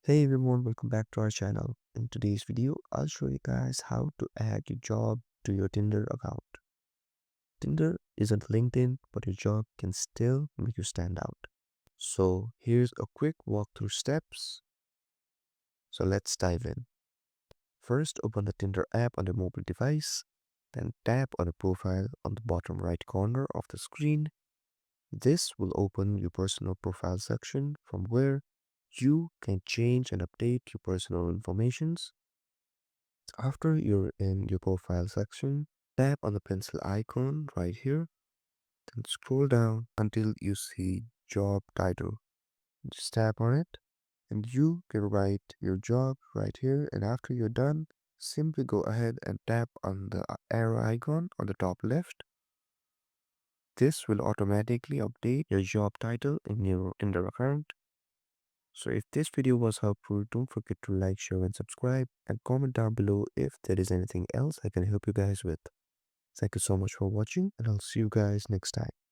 Hey everyone, welcome back to our channel. In today's video, I'll show you guys how to add your job to your Tinder account. Tinder isn't LinkedIn, but your job can still make you stand out. So here's a quick walkthrough steps. So let's dive in. First, open the Tinder app on the mobile device, then tap on the profile on the bottom right corner of the screen. This will open your personal profile section from where you can change and update your personal informations. After you're in your profile section, tap on the pencil icon right here, then scroll down until you see job title. Just tap on it and you can write your job right here. And after you're done, simply go ahead and tap on the arrow icon on the top left. This will automatically update your job title in your Tinder account. So if this video was helpful, don't forget to like, share and subscribe and comment down below if there is anything else I can help you guys with. Thank you so much for watching and I'll see you guys next time.